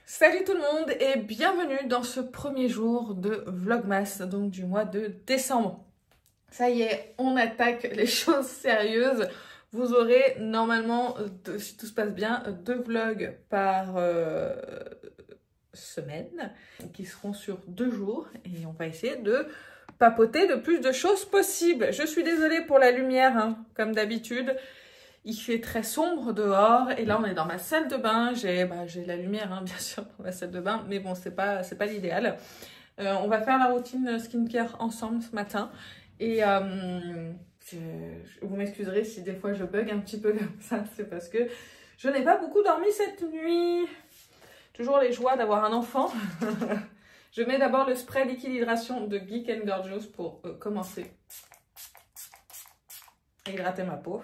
Salut tout le monde et bienvenue dans ce premier jour de Vlogmas, donc du mois de décembre. Ça y est, on attaque les choses sérieuses. Vous aurez normalement, si tout se passe bien, 2 vlogs par semaine qui seront sur 2 jours et on va essayer de papoter le plus de choses possible. Je suis désolée pour la lumière, hein, comme d'habitude. Il fait très sombre dehors et là on est dans ma salle de bain. J'ai la lumière hein, bien sûr dans ma salle de bain, mais bon c'est pas l'idéal. On va faire la routine skincare ensemble ce matin et vous m'excuserez si des fois je bug un petit peu comme ça, c'est parce que je n'ai pas beaucoup dormi cette nuit. Toujours les joies d'avoir un enfant. Je mets d'abord le spray liquide hydration de Geek & Gorgeous pour commencer à hydrater ma peau.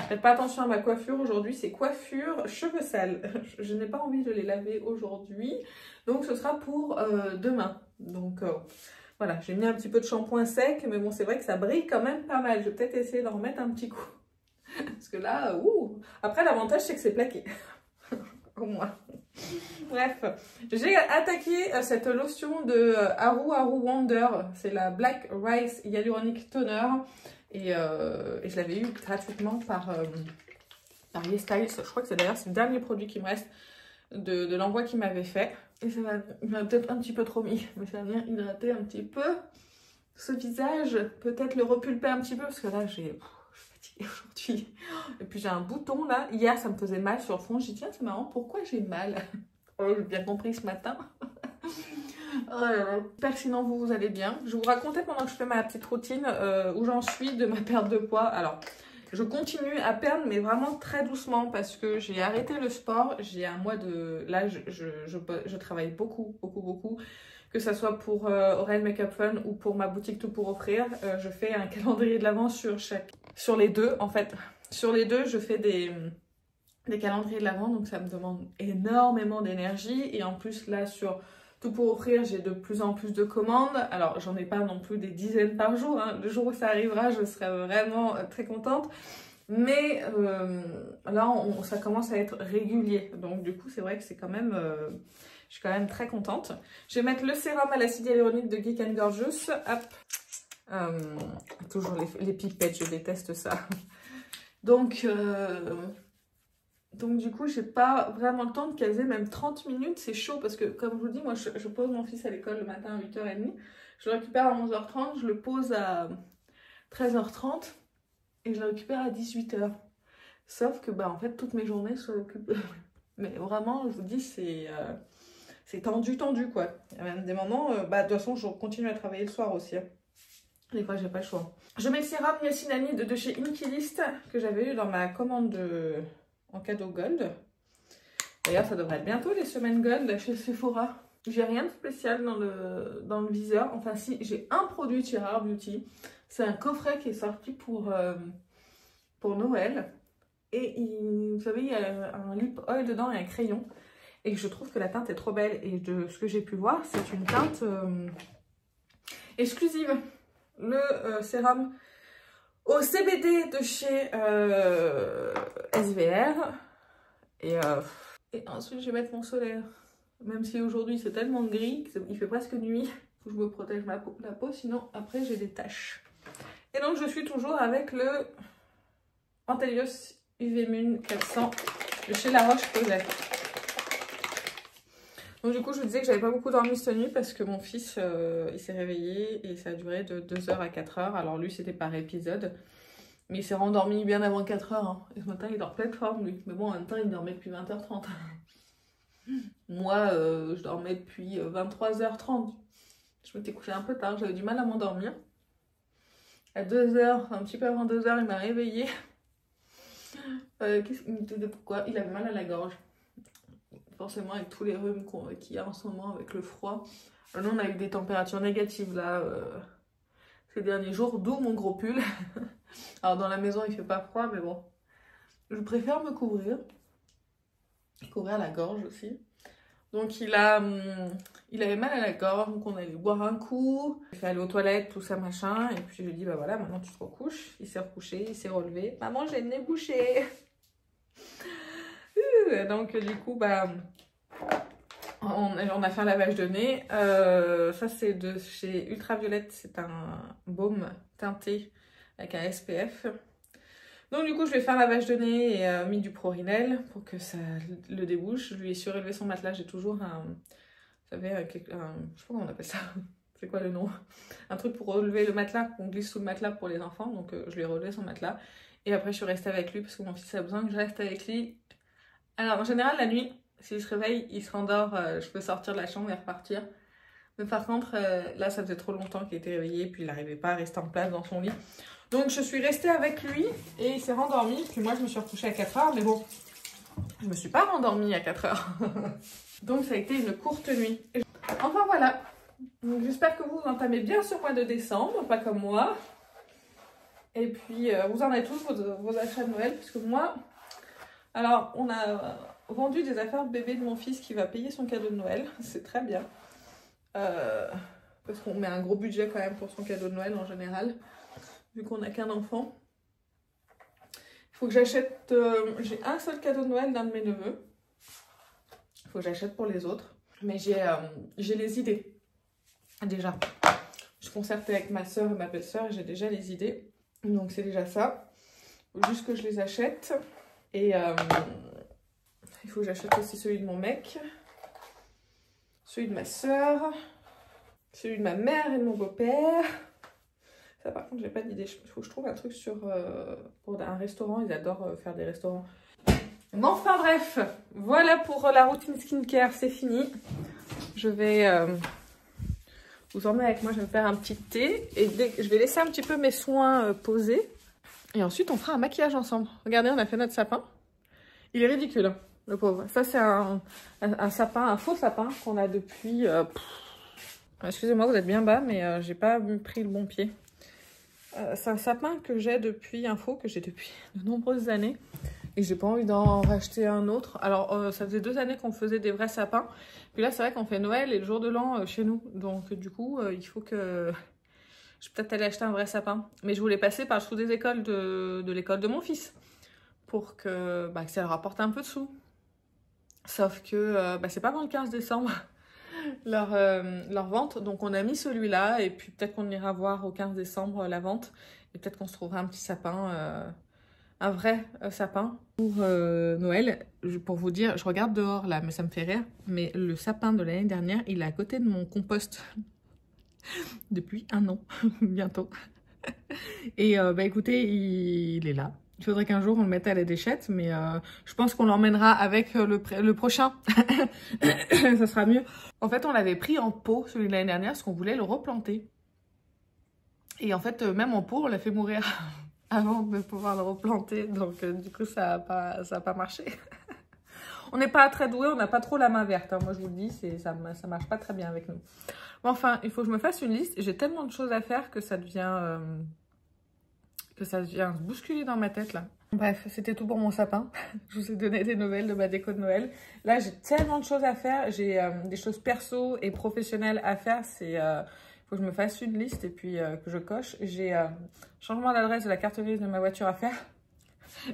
Faites pas attention à ma coiffure aujourd'hui, c'est coiffure cheveux sales. Je n'ai pas envie de les laver aujourd'hui, donc ce sera pour demain. Donc voilà, j'ai mis un petit peu de shampoing sec, mais bon c'est vrai que ça brille quand même pas mal. Je vais peut-être essayer d'en remettre un petit coup. Parce que là, ouh. Après l'avantage c'est que c'est plaqué. Au moins. Bref, j'ai attaqué cette lotion de Haru Wonder, c'est la Black Rice Hyaluronic Toner. Et je l'avais eu gratuitement par YesStyle. Je crois que c'est d'ailleurs le dernier produit qui me reste de l'envoi qu'il m'avait fait. Et ça m'a peut-être un petit peu trop mis, mais ça vient hydrater un petit peu ce visage. Peut-être le repulper un petit peu parce que là, je suis fatiguée aujourd'hui. Et puis j'ai un bouton là. Hier, ça me faisait mal sur le front. J'ai dit, tiens, c'est marrant, pourquoi j'ai mal? Oh, j'ai bien compris ce matin. J'espère que sinon vous allez bien. Je vais vous raconter pendant que je fais ma petite routine où j'en suis de ma perte de poids. Alors, je continue à perdre, mais vraiment très doucement parce que j'ai arrêté le sport. J'ai un mois de... Là, je travaille beaucoup. Que ça soit pour Aurel Makeup Fun ou pour ma boutique Tout pour offrir. Je fais un calendrier de l'avant sur les deux, en fait. Sur les deux, je fais des calendriers de l'avant, donc ça me demande énormément d'énergie. Et en plus, là, sur Tout pour offrir, j'ai de plus en plus de commandes. Alors, j'en ai pas non plus des dizaines par jour. Hein. Le jour où ça arrivera, je serai vraiment très contente. Mais là, ça commence à être régulier. Donc, du coup, c'est vrai que c'est quand même... je suis quand même très contente. Je vais mettre le sérum à l'acide hyaluronique de Geek & Gorgeous. Hop. Toujours les pipettes, je déteste ça. Donc du coup, j'ai pas vraiment le temps de caser, même 30 minutes, c'est chaud parce que, comme je vous dis, moi, je pose mon fils à l'école le matin à 8h30. Je le récupère à 11h30, je le pose à 13h30 et je le récupère à 18h. Sauf que, bah, en fait, toutes mes journées sont occupées. Mais vraiment, je vous dis, c'est tendu, quoi. Il y a même des moments, de toute façon, je continue à travailler le soir aussi. Hein. Des fois, j'ai pas le choix. Je mets le sérum niacinamide de chez Inkilist que j'avais eu dans ma commande en cadeau gold. D'ailleurs, ça devrait être bientôt les semaines gold chez Sephora. J'ai rien de spécial dans le viseur. Enfin, si, j'ai un produit de chez Rare Beauty. C'est un coffret qui est sorti pour Noël. Et vous savez, il y a un lip oil dedans et un crayon. Et je trouve que la teinte est trop belle. Et de ce que j'ai pu voir, c'est une teinte exclusive. Le sérum au CBD de chez SVR. Et ensuite, je vais mettre mon solaire. Même si aujourd'hui, c'est tellement gris qu'il fait presque nuit. Faut que je me protège la peau, sinon après, j'ai des taches. Et donc, je suis toujours avec le Antelios UV Moon 400 de chez La Roche-Posay. Donc du coup, je vous disais que j'avais pas beaucoup dormi cette nuit parce que mon fils, il s'est réveillé et ça a duré de 2h à 4h. Alors lui, c'était par épisode. Mais il s'est rendormi bien avant 4h. Hein. Et ce matin, il dort pleine forme, lui. Mais bon, en même temps, il dormait depuis 20h30. Moi, je dormais depuis 23h30. Je m'étais couchée un peu tard, j'avais du mal à m'endormir. À 2h, un petit peu avant 2h, il m'a réveillée. Pourquoi? Il avait mal à la gorge. Forcément avec tous les rhumes qu'il y a en ce moment avec le froid. Nous on a eu des températures négatives là ces derniers jours, d'où mon gros pull. Alors dans la maison il fait pas froid mais bon. Je préfère me couvrir. Couvrir la gorge aussi. Donc il avait mal à la gorge, donc on allait boire un coup. Il fait aller aux toilettes, tout ça machin. Et puis je lui ai dit bah voilà maintenant tu te recouches. Il s'est recouché, il s'est relevé. Maman j'ai le nez bouché. Donc du coup bah on a fait un lavage de nez. Ça, c'est de chez Ultraviolette. C'est un baume teinté avec un SPF. Donc, du coup, je vais faire un lavage de nez et mis du Prorinel pour que ça le débouche. Je lui ai surélevé son matelas. J'ai toujours un... Vous savez, je sais pas comment on appelle ça. C'est quoi le nom? Un truc pour relever le matelas, qu'on glisse sous le matelas pour les enfants. Donc, je lui ai relevé son matelas. Et après, je suis restée avec lui parce que mon fils a besoin que je reste avec lui. Alors, en général, la nuit, s'il se réveille, il se rendort. Je peux sortir de la chambre et repartir. Mais par contre, là, ça faisait trop longtemps qu'il était réveillé. Puis, il n'arrivait pas à rester en place dans son lit. Donc, je suis restée avec lui et il s'est rendormi. Puis, moi, je me suis recouchée à 4 heures. Mais bon, je ne me suis pas rendormie à 4 heures. Donc, ça a été une courte nuit. Enfin, voilà. J'espère que vous entamez bien ce mois de décembre, pas comme moi. Et puis, vous en êtes tous vos achats de Noël, parce que moi... Alors, on a vendu des affaires de bébé de mon fils qui va payer son cadeau de Noël. C'est très bien. Parce qu'on met un gros budget quand même pour son cadeau de Noël en général, vu qu'on n'a qu'un enfant. Il faut que j'achète... j'ai un seul cadeau de Noël d'un de mes neveux. Il faut que j'achète pour les autres. Mais j'ai les idées. Déjà, je concerte avec ma soeur et ma belle-sœur et j'ai déjà les idées. Donc c'est déjà ça. Il faut juste que je les achète. Et il faut que j'achète aussi celui de mon mec. Celui de ma soeur. Celui de ma mère et de mon beau-père. Ça par contre j'ai pas d'idée. Il faut que je trouve un truc pour un restaurant. Ils adorent faire des restaurants. Bon, enfin bref. Voilà pour la routine skincare. C'est fini. Je vais... vous emmenez avec moi, je vais me faire un petit thé et je vais laisser un petit peu mes soins posés. Et ensuite, on fera un maquillage ensemble. Regardez, on a fait notre sapin. Il est ridicule, hein, le pauvre. Ça, c'est un sapin, un faux sapin qu'on a depuis... Excusez-moi, vous êtes bien bas, mais j'ai pas pris le bon pied. C'est un sapin que j'ai depuis, un faux que j'ai depuis de nombreuses années. Et j'ai pas envie d'en racheter un autre. Alors, ça faisait 2 années qu'on faisait des vrais sapins. Puis là, c'est vrai qu'on fait Noël et le jour de l'an chez nous. Donc, du coup, il faut que... Je vais peut-être aller acheter un vrai sapin. Mais je voulais passer par dessous des écoles de l'école de mon fils. Pour que ça leur rapporte un peu de sous. Sauf que c'est pas avant le 15 décembre leur vente. Donc, on a mis celui-là. Et puis, peut-être qu'on ira voir au 15 décembre la vente. Et peut-être qu'on se trouvera un petit sapin... un vrai sapin pour Noël. Pour vous dire, je regarde dehors là, mais ça me fait rire. Mais le sapin de l'année dernière, il est à côté de mon compost. Depuis 1 an, bientôt. Et écoutez, il est là. Il faudrait qu'un jour on le mette à la déchette, mais je pense qu'on l'emmènera avec le prochain. Ça sera mieux. En fait, on l'avait pris en pot, celui de l'année dernière, parce qu'on voulait le replanter. Et en fait, même en pot, on l'a fait mourir avant de pouvoir le replanter. Donc, du coup, ça a pas marché. On n'est pas très doué, on n'a pas trop la main verte. Hein. Moi, je vous le dis, ça marche pas très bien avec nous. Bon, enfin, il faut que je me fasse une liste. J'ai tellement de choses à faire que ça devient se bousculer dans ma tête, là. Bref, c'était tout pour mon sapin. Je vous ai donné des nouvelles de ma déco de Noël. Là, j'ai tellement de choses à faire. J'ai des choses perso et professionnelles à faire. Faut que je me fasse une liste et puis que je coche. J'ai changement d'adresse de la carte grise de ma voiture à faire.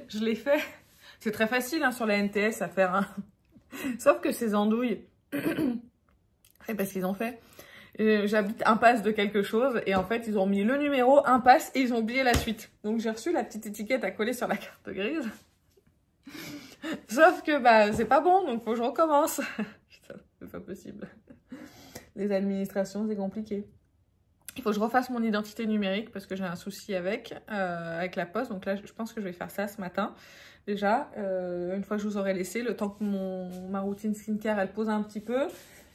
Je l'ai fait. C'est très facile hein, sur la NTS à faire. Hein. Sauf que ces andouilles, c'est parce qu'ils ont fait. J'habite impasse de quelque chose et en fait ils ont mis le numéro impasse et ils ont oublié la suite. Donc j'ai reçu la petite étiquette à coller sur la carte grise. Sauf que c'est pas bon donc faut que je recommence. Putain, c'est pas possible. Les administrations c'est compliqué. Il faut que je refasse mon identité numérique parce que j'ai un souci avec la poste. Donc là, je pense que je vais faire ça ce matin. Déjà, une fois que je vous aurai laissé, le temps que ma routine skincare, elle pose un petit peu.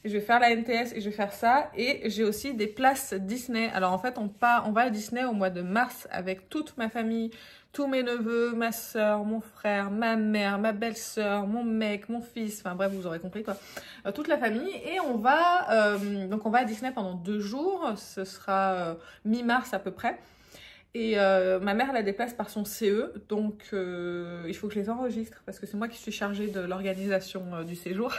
Et je vais faire la NTS et je vais faire ça. Et j'ai aussi des places Disney. Alors en fait, on va à Disney au mois de mars avec toute ma famille, tous mes neveux, ma soeur, mon frère, ma mère, ma belle-sœur, mon mec, mon fils. Enfin bref, vous aurez compris quoi. Toute la famille. Et on va à Disney pendant 2 jours. Ce sera mi-mars à peu près. Et ma mère, elle a des places par son CE. Donc il faut que je les enregistre parce que c'est moi qui suis chargée de l'organisation du séjour.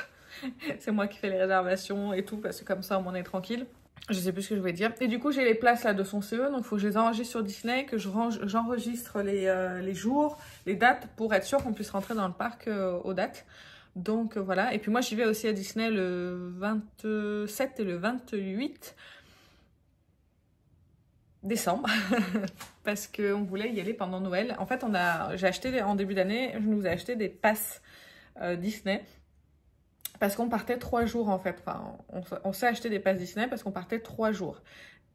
C'est moi qui fais les réservations et tout, parce que comme ça, on est tranquille. Je sais plus ce que je vais dire. Et du coup, j'ai les places là de son CE, donc il faut que je les enregistre sur Disney, que j'enregistre les jours, les dates, pour être sûr qu'on puisse rentrer dans le parc aux dates. Donc voilà, et puis moi j'y vais aussi à Disney le 27 et le 28 décembre parce qu'on voulait y aller pendant Noël. En fait, j'ai acheté en début d'année, je nous ai acheté des passes Disney parce qu'on partait 3 jours en fait. Enfin, on s'est acheté des passes Disney parce qu'on partait 3 jours.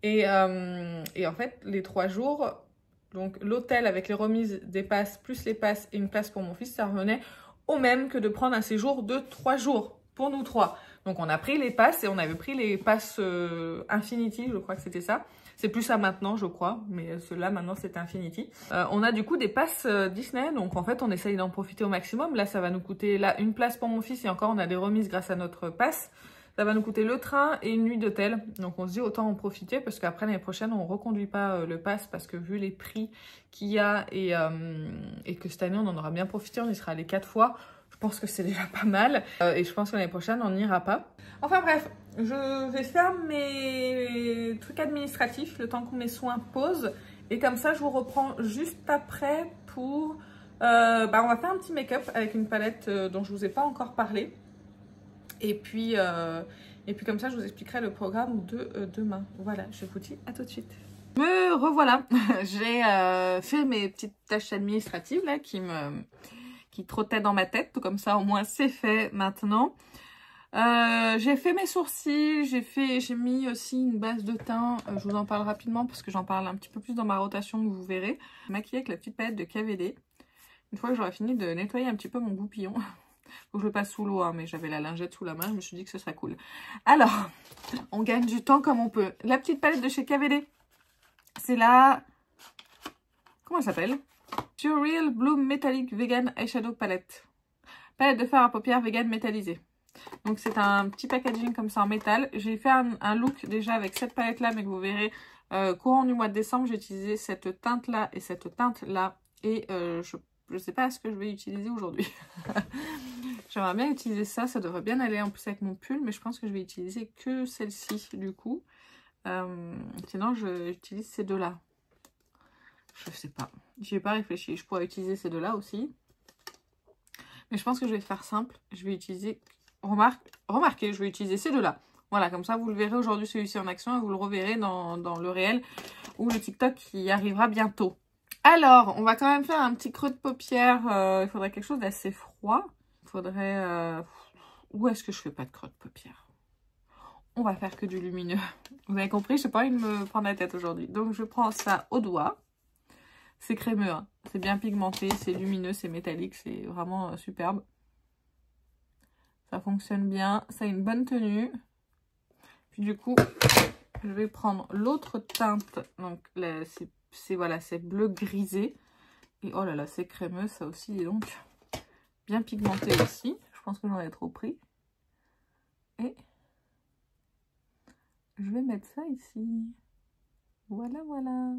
Et en fait, les 3 jours, donc l'hôtel avec les remises des passes, plus les passes et une place pour mon fils, ça revenait au même que de prendre un séjour de 3 jours pour nous 3. Donc on a pris les passes et on avait pris les passes Infinity, je crois que c'était ça. C'est plus ça maintenant, je crois, mais ceux-là, maintenant, c'est Infinity. On a du coup des passes Disney, donc en fait, on essaye d'en profiter au maximum. Là, ça va nous coûter une place pour mon fils et encore, on a des remises grâce à notre passe. Ça va nous coûter le train et une nuit d'hôtel. Donc on se dit autant en profiter parce qu'après l'année prochaine, on ne reconduit pas le pass parce que vu les prix qu'il y a et que cette année, on en aura bien profité, on y sera allé 4 fois. Je pense que c'est déjà pas mal. Et je pense que l'année prochaine, on n'ira pas. Enfin bref, je vais faire mes trucs administratifs le temps que mes soins posent. Et comme ça, je vous reprends juste après pour... on va faire un petit make-up avec une palette dont je ne vous ai pas encore parlé. Et puis comme ça, je vous expliquerai le programme de demain. Voilà, je vous dis à tout de suite. Me revoilà. J'ai fait mes petites tâches administratives là qui trottaient dans ma tête. Tout comme ça, au moins, c'est fait maintenant. J'ai fait mes sourcils, j'ai mis aussi une base de teint, je vous en parle rapidement parce que j'en parle un petit peu plus dans ma rotation que vous verrez. Maquillée avec la petite palette de KVD. Une fois que j'aurai fini de nettoyer un petit peu mon goupillon, faut que je le passe sous l'eau, hein, mais j'avais la lingette sous la main, je me suis dit que ce serait cool. Alors, on gagne du temps comme on peut. La petite palette de chez KVD, c'est la... Comment elle s'appelle? Surreal Bloom Metallic Vegan Eyeshadow Palette. Palette de fard à paupières vegan métallisée. Donc c'est un petit packaging comme ça en métal. J'ai fait un look déjà avec cette palette là, mais que vous verrez courant du mois de décembre. J'ai utilisé cette teinte là et cette teinte là. Et je ne sais pas ce que je vais utiliser aujourd'hui. J'aimerais bien utiliser ça, ça devrait bien aller en plus avec mon pull. Mais je pense que je vais utiliser que celle-ci du coup. Sinon j'utilise ces deux là. Je sais pas, j'y ai pas réfléchi. Je pourrais utiliser ces deux là aussi. Mais je pense que je vais faire simple. Je vais utiliser... Remarquez, je vais utiliser ces deux-là. Voilà, comme ça, vous le verrez aujourd'hui celui-ci en action et vous le reverrez dans le réel ou le TikTok qui arrivera bientôt. Alors, on va quand même faire un petit creux de paupière. Il faudrait quelque chose d'assez froid. Il faudrait... Où est-ce que je fais pas de creux de paupière? On va faire que du lumineux. Vous avez compris, je n'ai pas envie de me prendre la tête aujourd'hui. Donc, je prends ça au doigt. C'est crémeux, hein. C'est bien pigmenté, c'est lumineux, c'est métallique, c'est vraiment superbe. Ça fonctionne bien, ça a une bonne tenue. Puis du coup, je vais prendre l'autre teinte. Donc voilà, c'est bleu grisé. Et oh là là, c'est crémeux, ça aussi, donc bien pigmenté aussi. Je pense que j'en ai trop pris. Et je vais mettre ça ici. Voilà, voilà.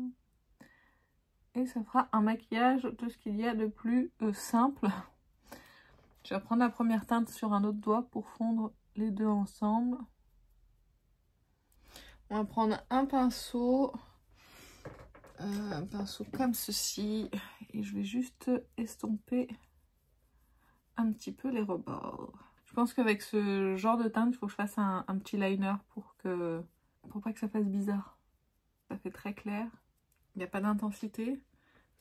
Et ça fera un maquillage de ce qu'il y a de plus simple. Je vais prendre la première teinte sur un autre doigt pour fondre les deux ensemble. On va prendre un pinceau comme ceci. Et je vais juste estomper un petit peu les rebords. Je pense qu'avec ce genre de teinte, il faut que je fasse un petit liner pour pas que ça fasse bizarre. Ça fait très clair. Il n'y a pas d'intensité.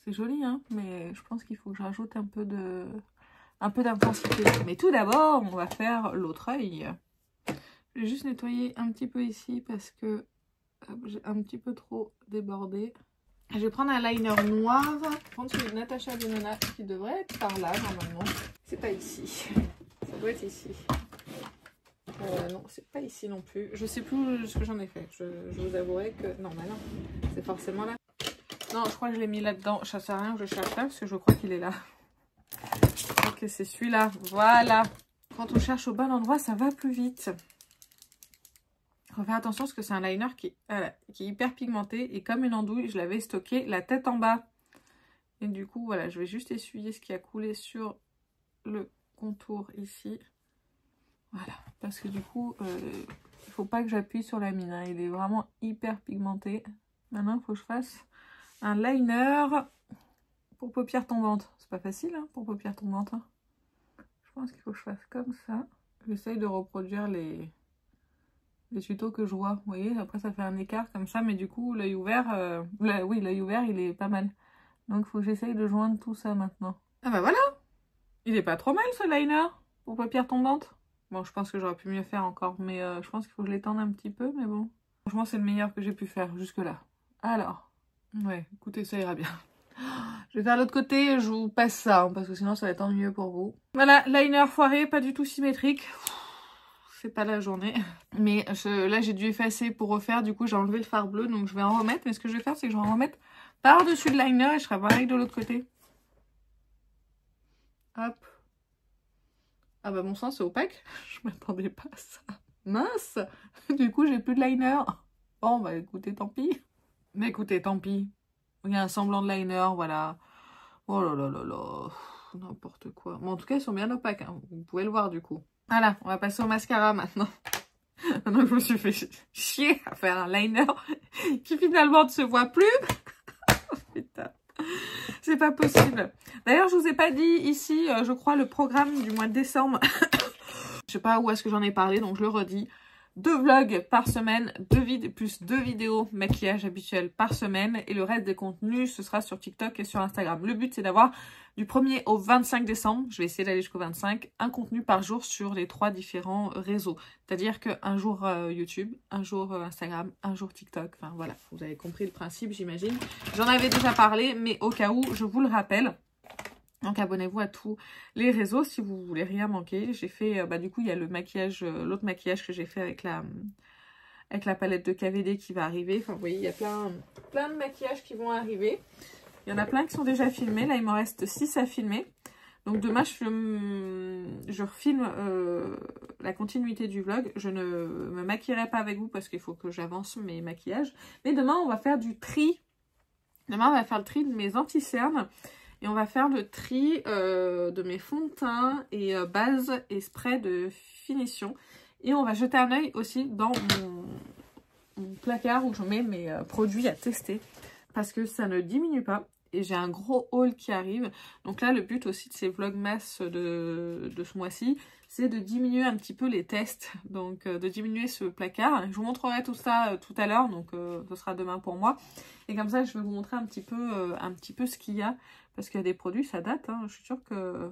C'est joli, hein, mais je pense qu'il faut que je rajoute un peu d'intensité. Mais tout d'abord, on va faire l'autre œil. Je vais juste nettoyer un petit peu ici parce que j'ai un petit peu trop débordé. Je vais prendre un liner noir. Je vais prendre celui de Natasha Denona qui devrait être par là normalement. C'est pas ici. Ça doit être ici. Non, c'est pas ici non plus. Je sais plus ce que j'en ai fait. Je vous avouerai que... Non, mais non. C'est forcément là. Non, je crois que je l'ai mis là-dedans. Ça sert à rien que je cherche là parce que je crois qu'il est là. Ok, c'est celui-là. Voilà. Quand on cherche au bon endroit, ça va plus vite. Faut faire attention parce que c'est un liner qui est hyper pigmenté. Et comme une andouille, je l'avais stocké la tête en bas. Et du coup, voilà, je vais juste essuyer ce qui a coulé sur le contour ici. Voilà. Parce que du coup, il faut pas que j'appuie sur la mine. Hein. Il est vraiment hyper pigmenté. Maintenant, il faut que je fasse un liner pour paupières tombantes. C'est pas facile hein, pour paupières tombantes. Hein. Je pense qu'il faut que je fasse comme ça. J'essaye de reproduire les tutos que je vois. Vous voyez, après ça fait un écart comme ça, mais du coup, l'œil ouvert, oui, l'œil ouvert, il est pas mal. Donc, il faut que j'essaye de joindre tout ça maintenant. Ah bah voilà! Il est pas trop mal ce liner pour paupières tombantes. Bon, je pense que j'aurais pu mieux faire encore, mais je pense qu'il faut que je l'étende un petit peu, mais bon. Franchement, c'est le meilleur que j'ai pu faire jusque-là. Alors, ouais, écoutez, ça ira bien. Je vais faire l'autre côté, je vous passe ça, hein, parce que sinon ça va être ennuyeux pour vous. Voilà, liner foiré, pas du tout symétrique. C'est pas la journée. Mais là, j'ai dû effacer pour refaire, du coup j'ai enlevé le fard bleu, donc je vais en remettre. Mais ce que je vais faire, c'est que je vais en remettre par-dessus le liner et je ferai pareil de l'autre côté. Hop. Ah bah bon sang, c'est opaque. Je m'attendais pas à ça. Mince. Du coup, j'ai plus de liner. Bon, bah écoutez, tant pis. Mais écoutez, tant pis. Il y a un semblant de liner, voilà. Oh là là là là. N'importe quoi. Bon, en tout cas, ils sont bien opaques, hein. Vous pouvez le voir du coup. Voilà, on va passer au mascara maintenant. Maintenant que je me suis fait chier à faire un liner qui finalement ne se voit plus. Putain. C'est pas possible. D'ailleurs, je vous ai pas dit ici, je crois, le programme du mois de décembre. Je sais pas où est-ce que j'en ai parlé, donc je le redis. 2 vlogs par semaine, plus 2 vidéos maquillage habituelles par semaine. Et le reste des contenus, ce sera sur TikTok et sur Instagram. Le but, c'est d'avoir du 1er au 25 décembre, je vais essayer d'aller jusqu'au 25, un contenu par jour sur les 3 différents réseaux. C'est-à-dire qu'un jour YouTube, un jour Instagram, un jour TikTok. Enfin voilà, vous avez compris le principe, j'imagine. J'en avais déjà parlé, mais au cas où, je vous le rappelle. Donc abonnez-vous à tous les réseaux si vous voulez rien manquer. J'ai fait, du coup il y a le maquillage, l'autre maquillage que j'ai fait avec la palette de KVD qui va arriver. Enfin vous voyez, il y a plein de maquillages qui vont arriver. Il y en a plein qui sont déjà filmés. Là il m'en reste 6 à filmer. Donc demain je filme la continuité du vlog. Je ne me maquillerai pas avec vous parce qu'il faut que j'avance mes maquillages. Mais demain on va faire du tri. Demain on va faire le tri de mes anti-cernes. Et on va faire le tri de mes fonds de teint et bases et spray de finition. Et on va jeter un œil aussi dans mon placard où je mets mes produits à tester. Parce que ça ne diminue pas. Et j'ai un gros haul qui arrive. Donc là, le but aussi de ces vlogmas de ce mois-ci, c'est de diminuer un petit peu les tests. Donc de diminuer ce placard. Je vous montrerai tout ça tout à l'heure. Donc ce sera demain pour moi. Et comme ça, je vais vous montrer un petit peu ce qu'il y a. Parce qu'il y a des produits, ça date, hein. Je suis sûre que...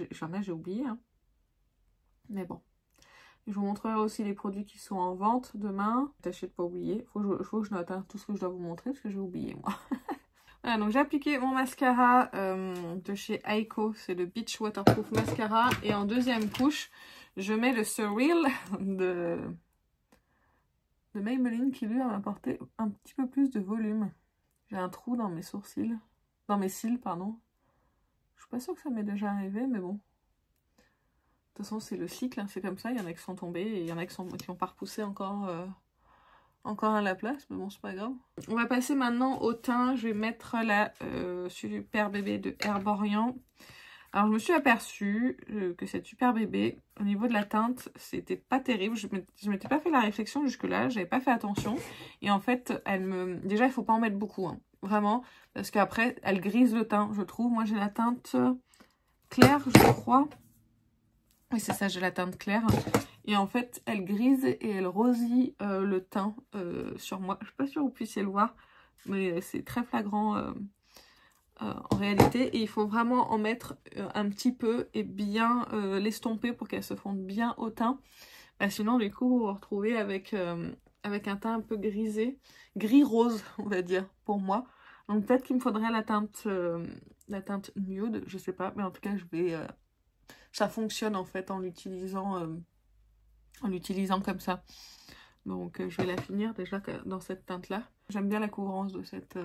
Jamais j'ai oublié, hein. Mais bon. Je vous montrerai aussi les produits qui sont en vente demain. Tâchez de ne pas oublier. Il faut que je note, hein, tout ce que je dois vous montrer, parce que j'ai oublié, moi. Voilà, donc j'ai appliqué mon mascara de chez Aiko. C'est le Beach Waterproof Mascara. Et en deuxième couche, je mets le Surreal de Maybelline qui, lui, va m'apporter un petit peu plus de volume. J'ai un trou dans mes sourcils. Dans mes cils, pardon. Je suis pas sûre que ça m'est déjà arrivé, mais bon. De toute façon, c'est le cycle, hein, c'est comme ça. Il y en a qui sont tombés et il y en a qui n'ont pas repoussé encore à la place, mais bon, c'est pas grave. On va passer maintenant au teint. Je vais mettre la Super Bébé de Herborian. Alors, je me suis aperçue que cette Super Bébé, au niveau de la teinte, c'était pas terrible. Je m'étais pas fait la réflexion jusque-là, j'avais pas fait attention. Et en fait, déjà, il faut pas en mettre beaucoup, hein. Vraiment, parce qu'après, elle grise le teint, je trouve. Moi, j'ai la teinte claire, je crois. Oui, c'est ça, j'ai la teinte claire. Et en fait, elle grise et elle rosit le teint sur moi. Je suis pas sûre que vous puissiez le voir, mais c'est très flagrant en réalité. Et il faut vraiment en mettre un petit peu et bien l'estomper pour qu'elle se fonde bien au teint. Sinon, du coup, vous vous retrouvez avec un teint un peu grisé. Gris-rose, on va dire, pour moi. Donc peut-être qu'il me faudrait la teinte nude, je sais pas. Mais en tout cas, ça fonctionne en fait en l'utilisant comme ça. Donc je vais la finir déjà dans cette teinte-là. J'aime bien la couvrance de cette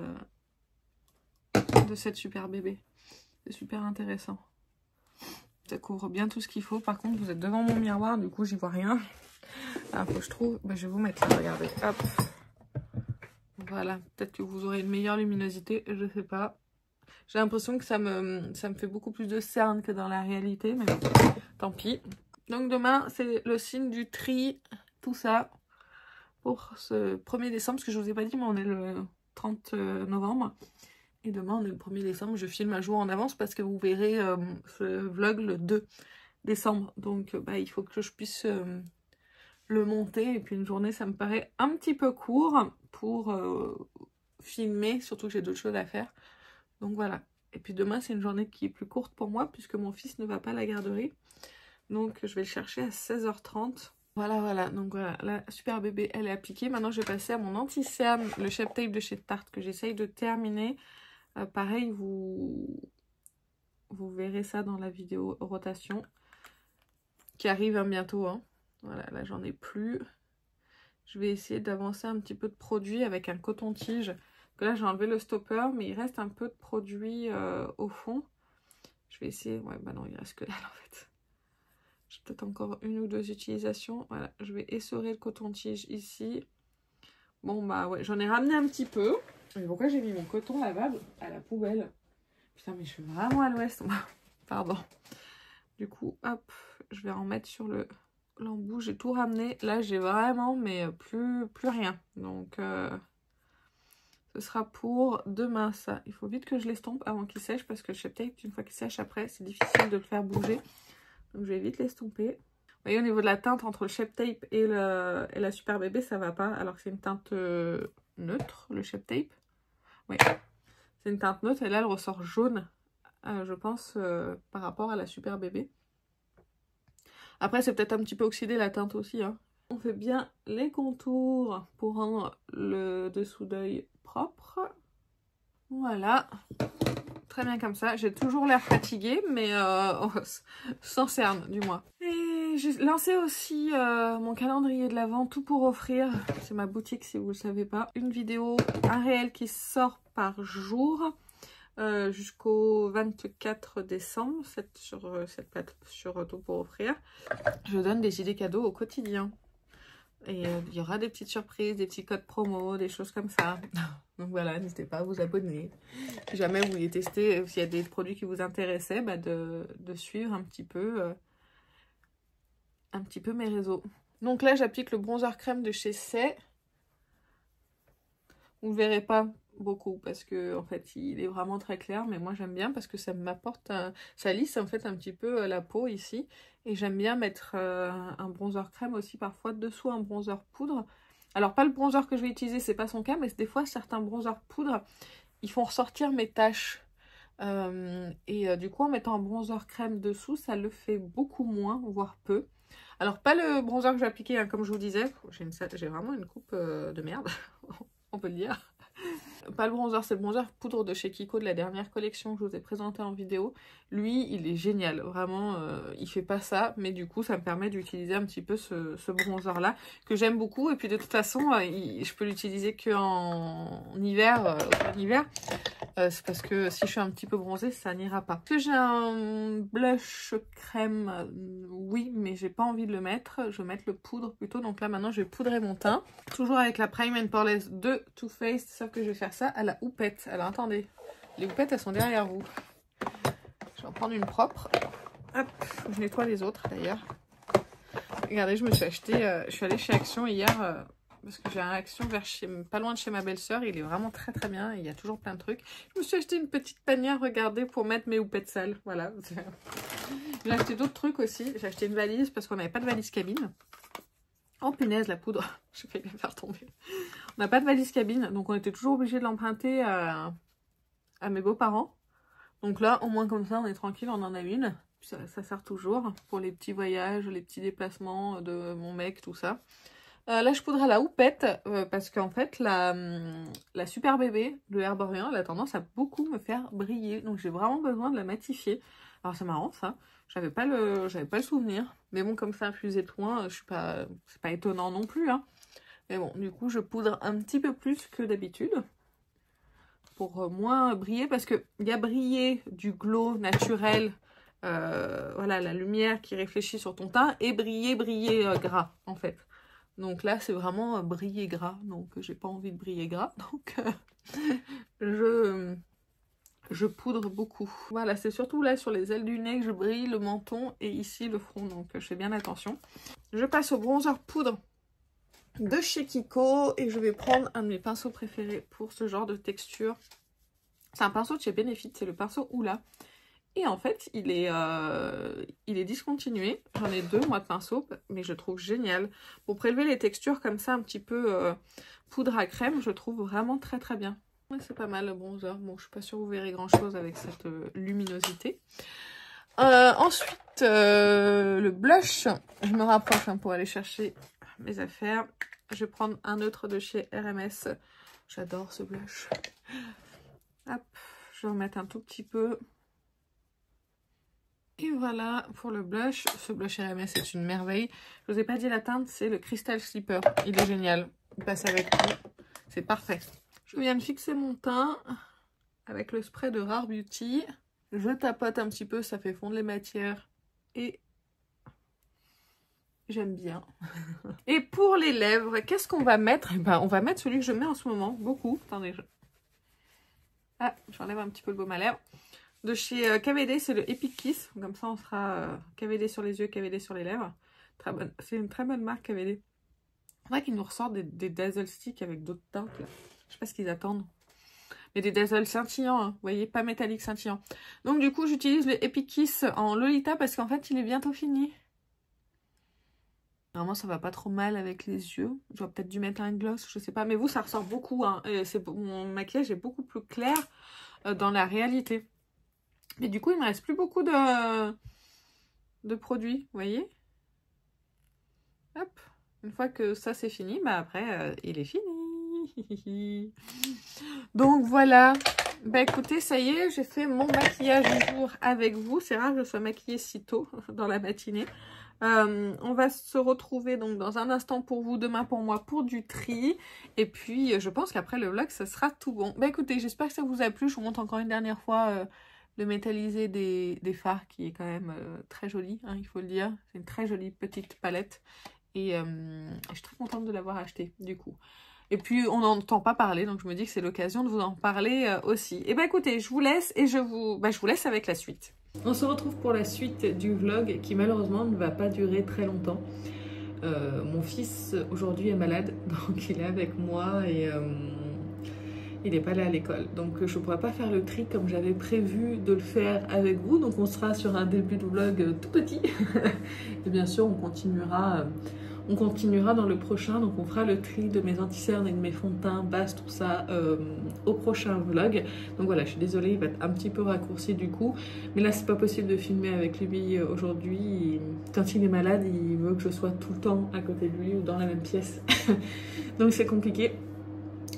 Super Bébé. C'est super intéressant. Ça couvre bien tout ce qu'il faut. Par contre, vous êtes devant mon miroir, du coup, j'y vois rien. Alors, faut que je trouve... je vais vous mettre là, regardez. Hop. Voilà. Peut-être que vous aurez une meilleure luminosité, je sais pas. J'ai l'impression que ça me fait beaucoup plus de cernes que dans la réalité, mais bon, tant pis. Donc demain, c'est le signe du tri, tout ça, pour ce 1er décembre, parce que je vous ai pas dit, mais on est le 30 novembre. Et demain, on est le 1er décembre. Je filme un jour en avance parce que vous verrez ce vlog le 2 décembre. Donc, il faut que je puisse le monter. Et puis, une journée, ça me paraît un petit peu court pour filmer. Surtout que j'ai d'autres choses à faire. Donc, voilà. Et puis, demain, c'est une journée qui est plus courte pour moi puisque mon fils ne va pas à la garderie. Donc, je vais le chercher à 16h30. Voilà, donc voilà, la Super Bébé, elle est appliquée. Maintenant, je vais passer à mon anti-cerne, le Shape Tape de chez Tarte, que j'essaye de terminer. Pareil, vous verrez ça dans la vidéo rotation, qui arrive bientôt. Hein. Voilà, là, j'en ai plus. Je vais essayer d'avancer un petit peu de produit avec un coton-tige. Là, j'ai enlevé le stopper, mais il reste un peu de produit au fond. Je vais essayer... Ouais, bah non, il reste que là, en fait. J'ai peut-être encore 1 ou 2 utilisations. Voilà, je vais essorer le coton-tige ici. Bon, bah ouais, j'en ai ramené un petit peu. Mais pourquoi j'ai mis mon coton lavable à la poubelle? Putain, mais je suis vraiment à l'ouest. Pardon. Du coup, hop, je vais en mettre sur l'embout. J'ai tout ramené. Là, j'ai vraiment, mais plus rien. Donc, ce sera pour demain, ça. Il faut vite que je l'estompe avant qu'il sèche parce que le Shape Tape, une fois qu'il sèche après, c'est difficile de le faire bouger. Donc je vais vite l'estomper. Vous voyez, au niveau de la teinte entre le Shape Tape et la Super Bébé, ça va pas. Alors que c'est une teinte neutre, le Shape Tape. Oui, c'est une teinte neutre et là elle ressort jaune, je pense, par rapport à la Super Bébé. Après, c'est peut-être un petit peu oxydé la teinte aussi. Hein. On fait bien les contours pour rendre le dessous d'œil propre. Voilà. Très bien comme ça. J'ai toujours l'air fatiguée, mais sans cerne du moins. Et j'ai lancé aussi mon calendrier de l'Avent, tout pour offrir. C'est ma boutique si vous ne le savez pas. Une vidéo, un réel qui sort par jour jusqu'au 24 décembre sur tout pour offrir. Je donne des idées cadeaux au quotidien. Et il y aura des petites surprises, des petits codes promo, des choses comme ça. Donc voilà, n'hésitez pas à vous abonner. Si jamais vous voulez tester, s'il y a des produits qui vous intéressaient, de suivre un petit peu mes réseaux. Donc là, j'applique le bronzer crème de chez C'est. Vous ne le verrez pas beaucoup parce que en fait il est vraiment très clair, mais moi j'aime bien parce que ça m'apporte ça lisse en fait un petit peu la peau ici, et j'aime bien mettre un bronzer crème aussi parfois dessous un bronzer poudre. Alors pas le bronzer que je vais utiliser, c'est pas son cas, mais des fois certains bronzers poudre ils font ressortir mes taches du coup en mettant un bronzer crème dessous ça le fait beaucoup moins, voire peu. Alors pas le bronzer que j'ai appliqué hein, comme je vous disais, j'ai vraiment une coupe de merde on peut le dire. Pas le bronzer, c'est le bronzer poudre de chez Kiko de la dernière collection que je vous ai présenté en vidéo. Lui, il est génial, vraiment, il fait pas ça, mais du coup, ça me permet d'utiliser un petit peu ce bronzer-là, que j'aime beaucoup, et puis de toute façon, je peux l'utiliser qu'en hiver, c'est parce que si je suis un petit peu bronzée, ça n'ira pas. Est-ce que j'ai un blush crème? Oui, mais j'ai pas envie de le mettre, je vais mettre le poudre plutôt, donc là, maintenant, je vais poudrer mon teint. Toujours avec la Prime and Poreless de Too Faced, sauf que je vais faire ça à la houppette. Alors attendez, les houpettes elles sont derrière vous. Je vais en prendre une propre. Hop, je nettoie les autres d'ailleurs. Regardez, je me suis acheté, je suis allée chez Action hier parce que j'ai un Action pas loin de chez ma belle-sœur. Il est vraiment très très bien. Il y a toujours plein de trucs. Je me suis acheté une petite panière, regardez, pour mettre mes houpettes sales. Voilà. J'ai acheté d'autres trucs aussi. J'ai acheté une valise parce qu'on n'avait pas de valise cabine. Oh punaise, la poudre, j'ai failli la faire tomber. On n'a pas de valise cabine, donc on était toujours obligé de l'emprunter à mes beaux-parents. Donc là, au moins comme ça, on est tranquille, on en a une. Ça sert toujours pour les petits voyages, les petits déplacements de mon mec, tout ça. Là, je poudre à la houppette parce qu'en fait, la Super Bébé de Herborian, elle a tendance à beaucoup me faire briller. Donc j'ai vraiment besoin de la matifier. Alors c'est marrant ça. J'avais pas le souvenir, mais bon, comme ça infusé de loin, c'est pas étonnant non plus, hein. Mais bon, du coup, je poudre un petit peu plus que d'habitude pour moins briller, parce que il y a briller du glow naturel, voilà, la lumière qui réfléchit sur ton teint, et briller gras en fait. Donc là, c'est vraiment briller gras, donc j'ai pas envie de briller gras, donc je poudre beaucoup. Voilà, c'est surtout là sur les ailes du nez que je brille, le menton et ici le front, donc je fais bien attention. Je passe au bronzer poudre de chez Kiko et je vais prendre un de mes pinceaux préférés pour ce genre de texture. C'est un pinceau de chez Benefit, c'est le pinceau Oula. Et en fait, il est discontinué. J'en ai 2, moi, de pinceaux, mais je le trouve génial. Pour prélever les textures comme ça, un petit peu poudre à crème, je le trouve vraiment très très bien. Ouais, c'est pas mal le bronzer. Bon, je suis pas sûre que vous verrez grand chose avec cette luminosité. Ensuite, le blush. Je me rapproche pour aller chercher mes affaires. Je vais prendre un autre de chez RMS. J'adore ce blush. Hop, je vais en mettre un tout petit peu. Et voilà pour le blush. Ce blush RMS est une merveille. Je vous ai pas dit la teinte, c'est le Crystal Slipper. Il est génial. Il passe avec tout. C'est parfait. Je viens de fixer mon teint avec le spray de Rare Beauty. Je tapote un petit peu, ça fait fondre les matières. Et j'aime bien. Et pour les lèvres, qu'est-ce qu'on va mettre? Eh ben, on va mettre celui que je mets en ce moment. Beaucoup. Attendez. Ah, j'enlève un petit peu le baume à lèvres. De chez KVD, c'est le Epic Kiss. Comme ça, on sera KVD sur les yeux, KVD sur les lèvres. Très bonne. C'est une très bonne marque KVD. C'est vrai qu'ils nous ressortent des Dazzle Sticks avec d'autres teintes. Là. Je sais pas ce qu'ils attendent. Mais des Dazzle scintillants, hein. Vous voyez, pas métallique scintillants. Donc du coup, j'utilise le Epic Kiss en Lolita parce qu'en fait, il est bientôt fini. Normalement, ça va pas trop mal avec les yeux. J'aurais peut-être dû mettre un gloss, je sais pas. Mais vous, ça ressort beaucoup. Hein. Mon maquillage est beaucoup plus clair dans la réalité. Mais du coup, il me reste plus beaucoup de produits, vous voyez. Hop, une fois que ça c'est fini, bah après, il est fini. Donc voilà. Bah écoutez, ça y est, j'ai fait mon maquillage du jour avec vous. C'est rare que je sois maquillée si tôt dans la matinée. On va se retrouver donc dans un instant pour vous, demain pour moi pour du tri. Et puis, je pense qu'après le vlog, ça sera tout bon. Bah écoutez, j'espère que ça vous a plu. Je vous montre encore une dernière fois... le métallisé des fards qui est quand même très joli, hein, il faut le dire. C'est une très jolie petite palette. Et je suis très contente de l'avoir acheté du coup. Et puis on n'entend pas parler, donc je me dis que c'est l'occasion de vous en parler aussi. Et bah écoutez, je vous laisse et je vous laisse avec la suite. On se retrouve pour la suite du vlog qui malheureusement ne va pas durer très longtemps. Mon fils aujourd'hui est malade, donc il est avec moi et... il n'est pas là à l'école, donc je ne pourrai pas faire le tri comme j'avais prévu de le faire avec vous. Donc on sera sur un début de vlog tout petit. Et bien sûr on continuera dans le prochain. Donc on fera le tri de mes anti-cernes et de mes fonds de teint, base, tout ça au prochain vlog. Donc voilà, je suis désolée, il va être un petit peu raccourci du coup. Mais là c'est pas possible de filmer avec lui aujourd'hui. Quand il est malade, il veut que je sois tout le temps à côté de lui ou dans la même pièce. Donc c'est compliqué.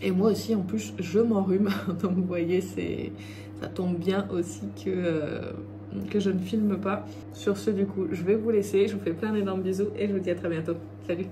Et moi aussi, en plus, je m'enrhume. Donc, vous voyez, ça tombe bien aussi que je ne filme pas. Sur ce, du coup, je vais vous laisser. Je vous fais plein d'énormes bisous et je vous dis à très bientôt. Salut!